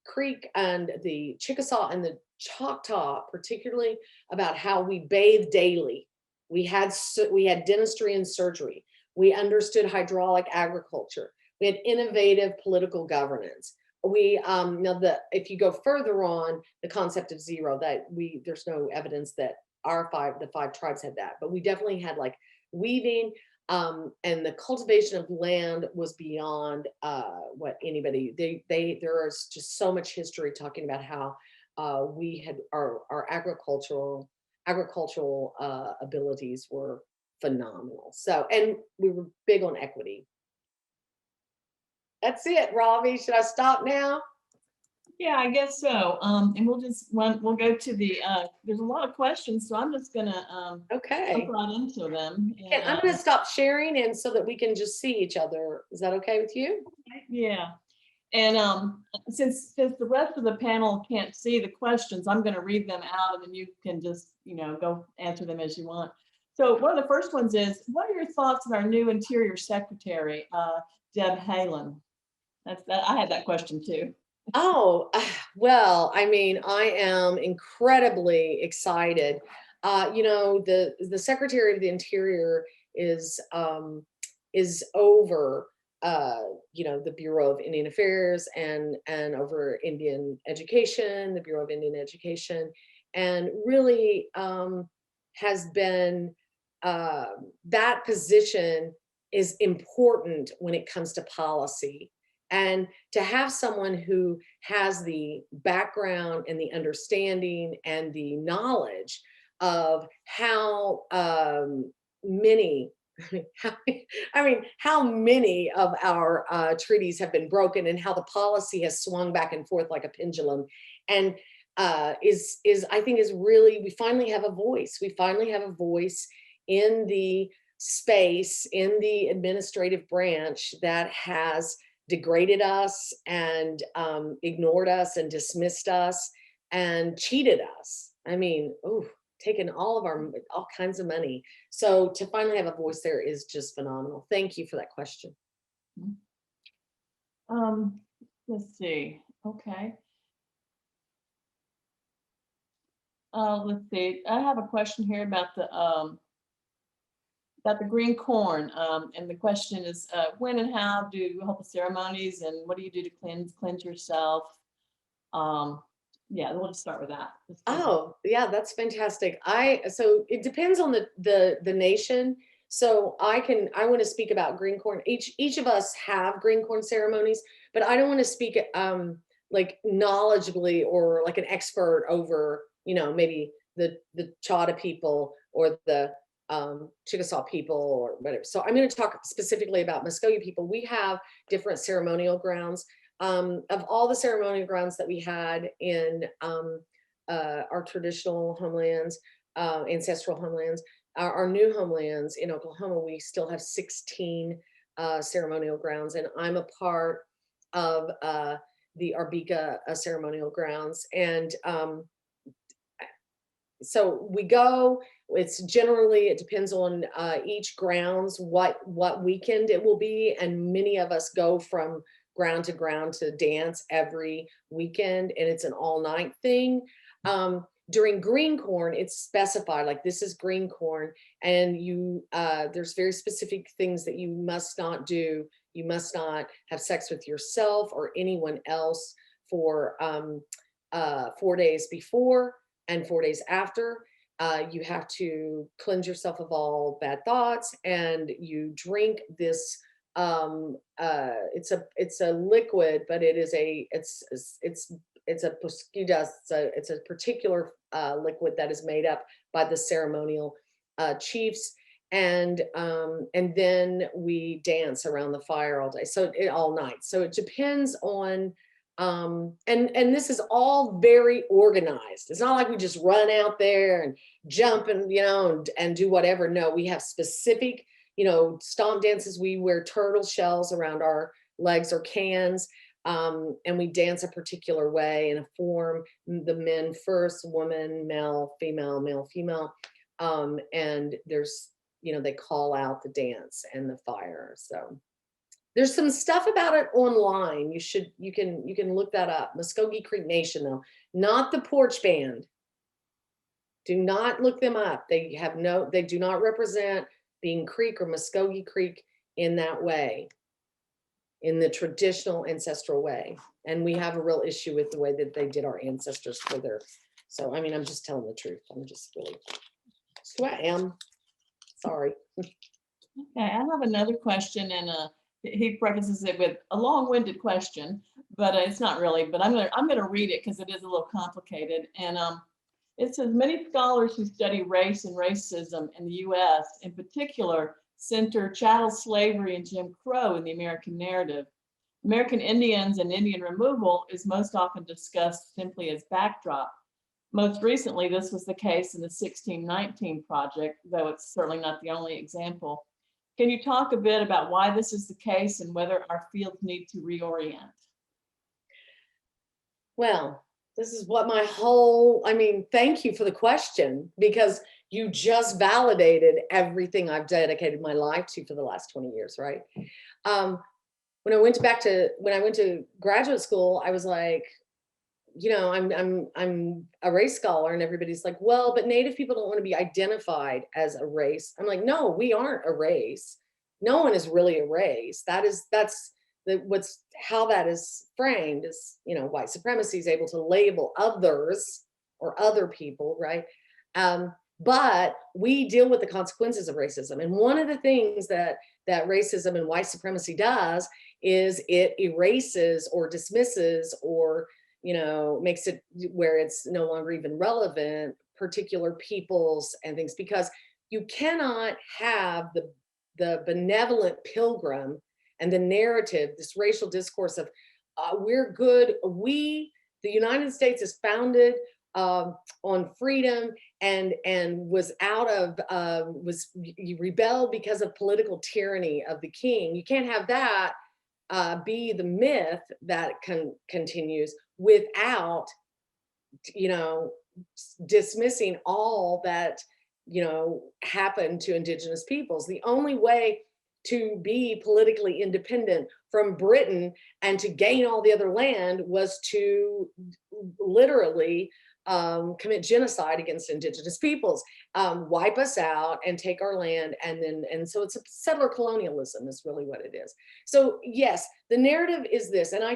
Speaker 3: Creek and the Chickasaw and the Choctaw, particularly about how we bathed daily. We had dentistry and surgery. We understood hydraulic agriculture. We had innovative political governance. If you go further on, the concept of zero, there's no evidence that the five tribes had that, but we definitely had like weaving, and the cultivation of land was beyond what anybody. There is just so much history talking about how we had our agricultural abilities were phenomenal. So, and we were big on equity. That's it, Ravi. Should I stop now?
Speaker 2: Yeah, I guess so. And we'll go to the, there's a lot of questions, so I'm just gonna
Speaker 3: okay,
Speaker 2: jump right into them.
Speaker 3: And I'm gonna stop sharing and so that we can just see each other. Is that okay with you?
Speaker 2: Yeah. And since the rest of the panel can't see the questions, I'm gonna read them out and then you can just, go answer them as you want. So one of the first ones is, what are your thoughts on our new Interior Secretary, Deb Haaland? I had that question too.
Speaker 3: Oh, well, I mean, I am incredibly excited. The Secretary of the Interior is over, the Bureau of Indian Affairs and over Indian Education, the Bureau of Indian Education, and really has been, that position is important when it comes to policy. And to have someone who has the background and the understanding and the knowledge of how many how many of our treaties have been broken, and how the policy has swung back and forth like a pendulum, and is I think is really, we finally have a voice. We finally have a voice in the space, in the administrative branch, that has degraded us and ignored us and dismissed us and cheated us. I mean, oh, taken all kinds of money. So to finally have a voice there is just phenomenal. Thank you for that question.
Speaker 2: Let's see. Okay. Let's see. I have a question here about the green corn. And the question is, when and how do you hold the ceremonies, and what do you do to cleanse yourself? Yeah, we'll just start with that.
Speaker 3: Oh, yeah, that's fantastic. So it depends on the nation. So I want to speak about green corn. Each of us have green corn ceremonies, but I don't want to speak like knowledgeably or like an expert over, maybe the Choctaw people or the Chickasaw people or whatever. So I'm going to talk specifically about Muscogee people. We have different ceremonial grounds. Of all the ceremonial grounds that we had in our traditional homelands, ancestral homelands, our new homelands in Oklahoma, we still have 16 ceremonial grounds, and I'm a part of the Arbika ceremonial grounds. And so we go, it's generally, it depends on each grounds, what weekend it will be. And many of us go from ground to ground to dance every weekend, and it's an all-night thing. During green corn, it's specified, like this is green corn, and you there's very specific things that you must not do. You must not have sex with yourself or anyone else for 4 days before and 4 days after. You have to cleanse yourself of all bad thoughts, and you drink this. It's a liquid, but it's a posquita. It's a particular liquid that is made up by the ceremonial chiefs, and then we dance around the fire all day, all night. So it depends on. And this is all very organized. It's not like we just run out there and jump and and do whatever. No, we have specific stomp dances. We wear turtle shells around our legs or cans, and we dance a particular way in a form. The men first, woman, male, female, male, female, and there's they call out the dance and the fire. So there's some stuff about it online. You can look that up. Muscogee Creek Nation, though, not the Porch Band. Do not look them up. They do not represent Bean Creek or Muscogee Creek in that way, in the traditional ancestral way. And we have a real issue with the way that they did our ancestors for their. So I mean, I'm just telling the truth. I'm just really, that's who I am. Sorry.
Speaker 2: Okay, I have another question, and he prefaces it with a long-winded question, but it's not really. But I'm gonna read it because it is a little complicated. And it says, many scholars who study race and racism in the U.S. in particular center chattel slavery and Jim Crow in the American narrative. American Indians and Indian removal is most often discussed simply as backdrop. Most recently, this was the case in the 1619 Project, though it's certainly not the only example. Can you talk a bit about why this is the case and whether our fields need to reorient?
Speaker 3: Well, this is what thank you for the question, because you just validated everything I've dedicated my life to for the last 20 years, right? When I went to graduate school, I was like, I'm a race scholar, and everybody's like, well, but Native people don't want to be identified as a race. I'm like, no, we aren't a race. No one is really a race. How that is framed is, white supremacy is able to label others or other people, right? But we deal with the consequences of racism. And one of the things that racism and white supremacy does is it erases or dismisses or makes it where it's no longer even relevant, particular peoples and things, because you cannot have the benevolent pilgrim and the narrative, this racial discourse of we're good, the United States is founded on freedom and was you rebelled because of political tyranny of the king. You can't have that be the myth that continues without, you know, dismissing all that, you know, happened to indigenous peoples. The only way to be politically independent from Britain and to gain all the other land was to literally commit genocide against indigenous peoples, wipe us out and take our land. And so it's a settler colonialism is really what it is. So yes, the narrative is this, and I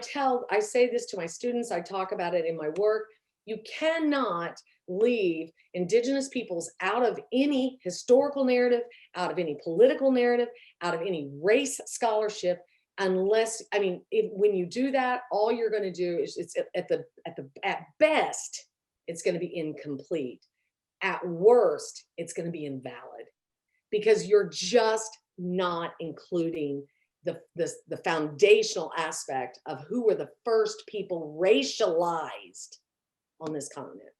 Speaker 3: say this to my students, I talk about it in my work. You cannot leave indigenous peoples out of any historical narrative, out of any political narrative, out of any race scholarship, unless, I mean, when you do that, all you're going to do is it's at best, it's going to be incomplete. At worst, it's going to be invalid because you're just not including the foundational aspect of who were the first people racialized on this continent.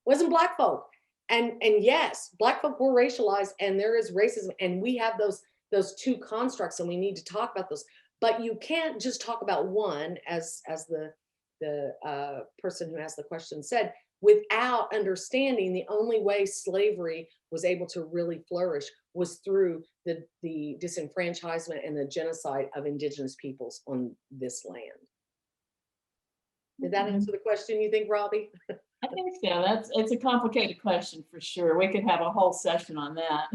Speaker 3: Wasn't Black folk. And yes, Black folk were racialized and there is racism and we have those two constructs and we need to talk about those. But you can't just talk about one, as the person who asked the question said, without understanding the only way slavery was able to really flourish was through the disenfranchisement and the genocide of indigenous peoples on this land. Did that answer the question, you think, Robbie?
Speaker 2: I think so. It's a complicated question for sure. We could have a whole session on that.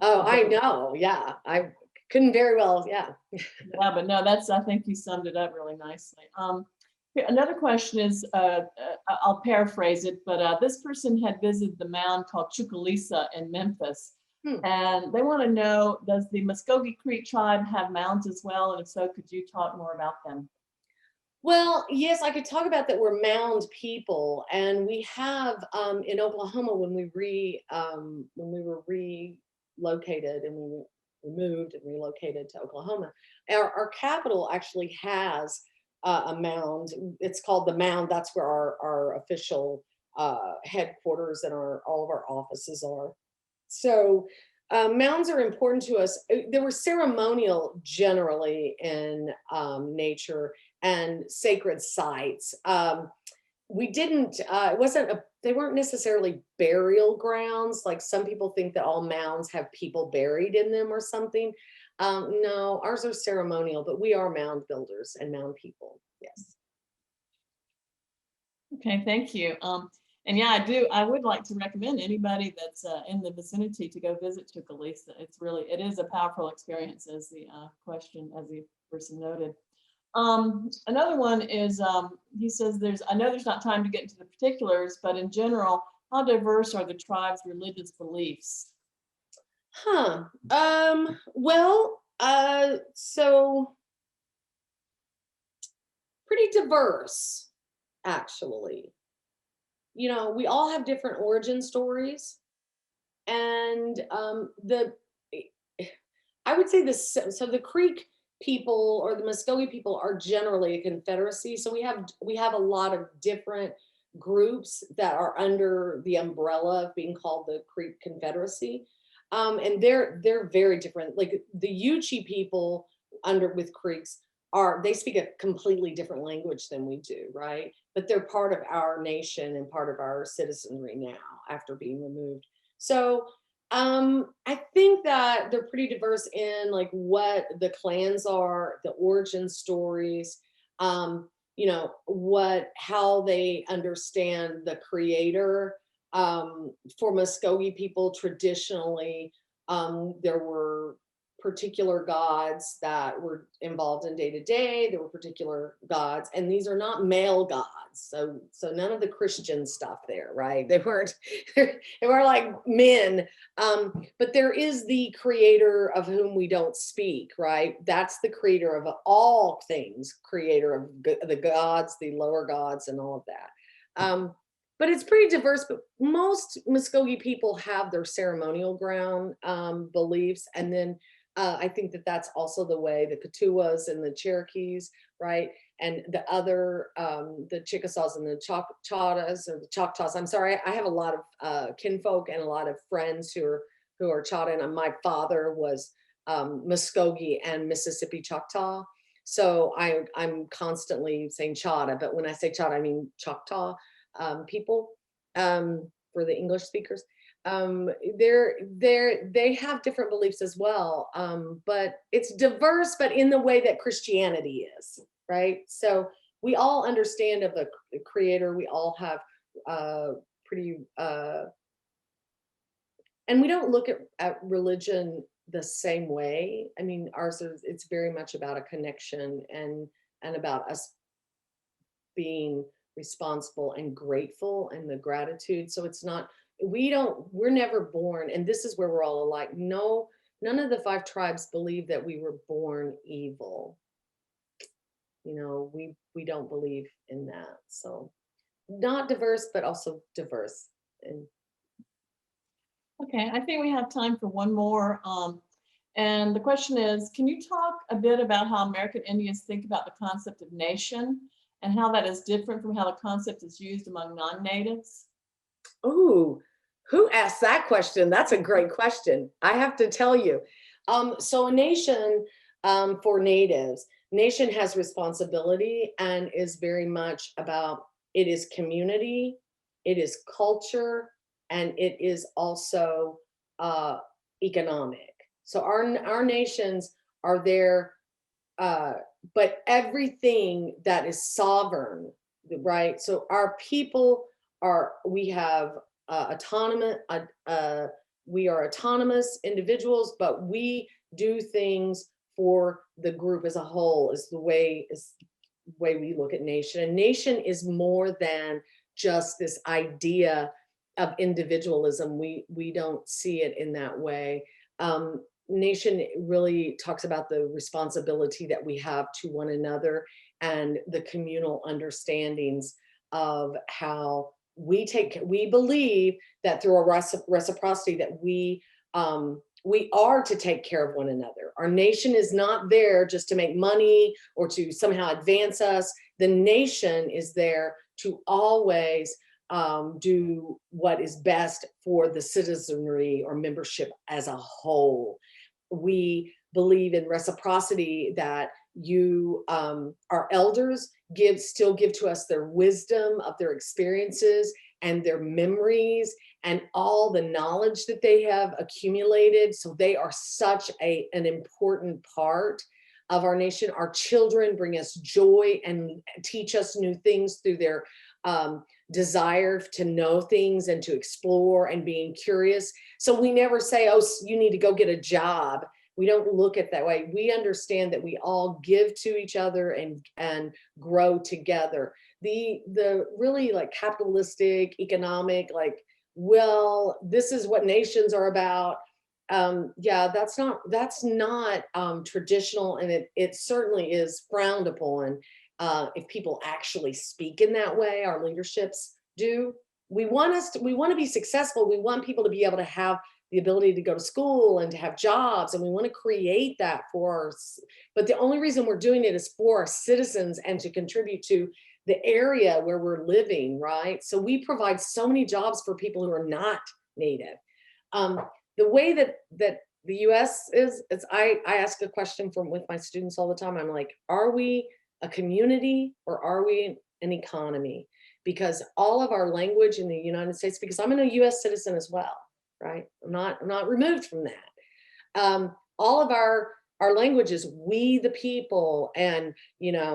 Speaker 3: Oh, I know. Yeah, I couldn't very well. Yeah.
Speaker 2: Yeah, but no, I think you summed it up really nicely. Another question is, I'll paraphrase it, but this person had visited the mound called Chickasaw in Memphis. And they want to know, does the Muscogee Creek tribe have mounds as well? And if so, could you talk more about them?
Speaker 3: Well, yes, I could talk about that. We're mound people, and we have in Oklahoma when we were relocated and we moved and relocated to Oklahoma, our capital actually has a mound. It's called the Mound. That's where our official headquarters and all of our offices are. So mounds are important to us. They were ceremonial generally in nature and sacred sites. We didn't, they weren't necessarily burial grounds. Like some people think that all mounds have people buried in them or something. No, ours are ceremonial, but we are mound builders and mound people, yes.
Speaker 2: Okay, thank you. And yeah, I would like to recommend anybody that's in the vicinity to go visit Chickasaw. It is a powerful experience, as the person noted. Another one is, he says, I know there's not time to get into the particulars, but in general, how diverse are the tribe's religious beliefs?
Speaker 3: Well, so pretty diverse, actually. You know, we all have different origin stories, and I would say this. So the Creek people or the Muscogee people are generally a confederacy. So we have a lot of different groups that are under the umbrella of being called the Creek Confederacy, and they're very different. Like the Yuchi people with Creeks they speak a completely different language than we do, right? But they're part of our nation and part of our citizenry now after being removed. So I think that they're pretty diverse in like what the clans are, the origin stories, you know, how they understand the creator. For Muscogee people, traditionally, there were particular gods that were involved in day-to-day. There were particular gods, and these are not male gods. So none of the Christian stuff there, right? They weren't like men. But there is the creator of whom we don't speak, right? That's the creator of all things, creator of the gods, the lower gods, and all of that. but it's pretty diverse. But most Muscogee people have their ceremonial ground beliefs, and then I think that that's also the way the Katuwas and the Cherokees, right, and the other the Chickasaws and the Choctaws or the Choctaws. I'm sorry, I have a lot of kinfolk and a lot of friends who are Choctaw, and my father was Muscogee and Mississippi Choctaw. So I'm constantly saying Choctaw, but when I say Choctaw, I mean Choctaw people for the English speakers. They have different beliefs as well, but it's diverse, but in the way that Christianity is, right? So we all understand of the creator. We all have pretty, and we don't look at religion the same way. I mean, ours is, it's very much about a connection and about us being responsible and grateful and the gratitude. So it's not, we're never born, and this is where we're all alike. No, none of the 5 tribes believe that we were born evil. You know, we don't believe in that. So not diverse, but also diverse. And
Speaker 2: Okay, I think we have time for one more. And the question is, can you talk a bit about how American Indians think about the concept of nation and how that is different from how the concept is used among non-natives?
Speaker 3: ooh, who asked that question? That's a great question. I have to tell you. So a nation for natives, nation has responsibility and is very much about, it is community, it is culture, and it is also economic. So our nations are there, but everything that is sovereign, right? So our people are, we have autonomous, we are autonomous individuals, but we do things for the group as a whole, is the way we look at nation. And nation is more than just this idea of individualism. We don't see it in that way. Nation really talks about the responsibility that we have to one another and the communal understandings of how we believe that through a reciprocity that we are to take care of one another. Our nation is not there just to make money or to somehow advance us. The nation is there to always do what is best for the citizenry or membership as a whole. We believe in reciprocity, that our elders still give to us their wisdom of their experiences and their memories and all the knowledge that they have accumulated. So they are such an important part of our nation. Our children bring us joy and teach us new things through their desire to know things and to explore and being curious. So we never say, oh, you need to go get a job. We don't look at that way. We understand that we all give to each other and grow together. The really like capitalistic, economic, like, well, this is what nations are about. Yeah, that's not traditional, and it certainly is frowned upon. If people actually speak in that way, our leaderships do. We want to be successful. We want people to be able to have the ability to go to school and to have jobs, and we want to create that for us. But the only reason we're doing it is for our citizens and to contribute to the area where we're living, right? So we provide so many jobs for people who are not Native. The way that the US is I ask a question with my students all the time. I'm like, are we a community or are we an economy? Because all of our language in the United States, because I'm a US citizen as well, right? I'm not removed from that. All of our language is we the people, and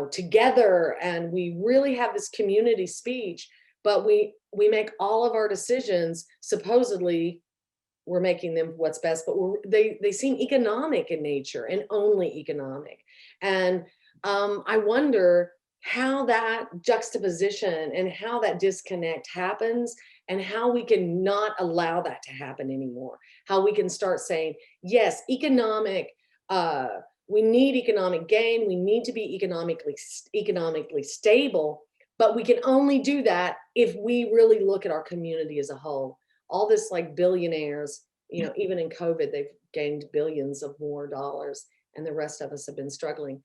Speaker 3: together, and we really have this community speech, but we make all of our decisions, supposedly we're making them what's best, but they seem economic in nature and only economic. And I wonder how that juxtaposition and how that disconnect happens, and how we can not allow that to happen anymore. How we can start saying, yes, economic, we need economic gain, we need to be economically stable, But we can only do that if we really look at our community as a whole. All this like billionaires, you know, even in COVID, they've gained billions of more dollars, and the rest of us have been struggling.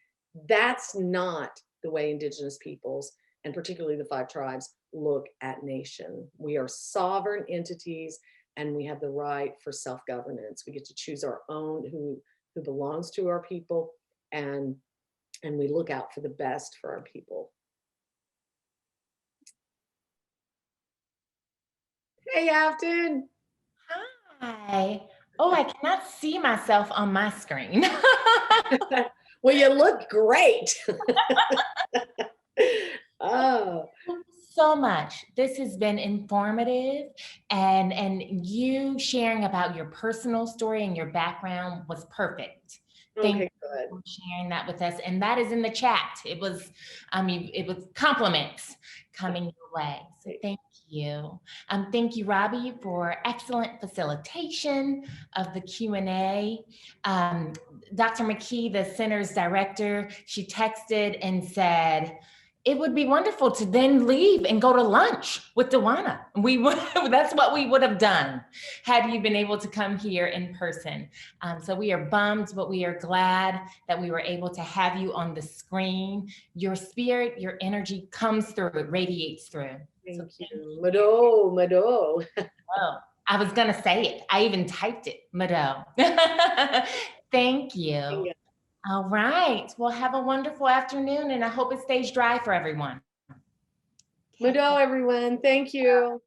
Speaker 3: That's not the way Indigenous peoples, and particularly the 5 tribes, look at nation. We are sovereign entities, and we have the right for self-governance. We get to choose our own who belongs to our people, and we look out for the best for our people. Hey, Afton.
Speaker 1: Hi. Oh, I cannot see myself on my screen.
Speaker 3: Well, you look great. Oh,
Speaker 1: Thank you so much. This has been informative, and you sharing about your personal story and your background was perfect. Thank
Speaker 3: okay,
Speaker 1: you
Speaker 3: good.
Speaker 1: for sharing that with us. And that is in the chat. It was, I mean, it was compliments coming your way. So thank you. Thank you, Robbie, for excellent facilitation of the Q&A. Dr. McKay, the center's director, she texted and said, it would be wonderful to then leave and go to lunch with Dwanna. That's what we would have done had you been able to come here in person. So we are bummed, but we are glad that we were able to have you on the screen. Your spirit, your energy comes through, it radiates through.
Speaker 3: Thank you. Mado, Mado.
Speaker 1: Oh, I was gonna say it. I even typed it, Mado. Thank you.
Speaker 3: Yeah.
Speaker 1: All right. Well, have a wonderful afternoon, and I hope it stays dry for everyone.
Speaker 3: Mado, everyone. Thank you.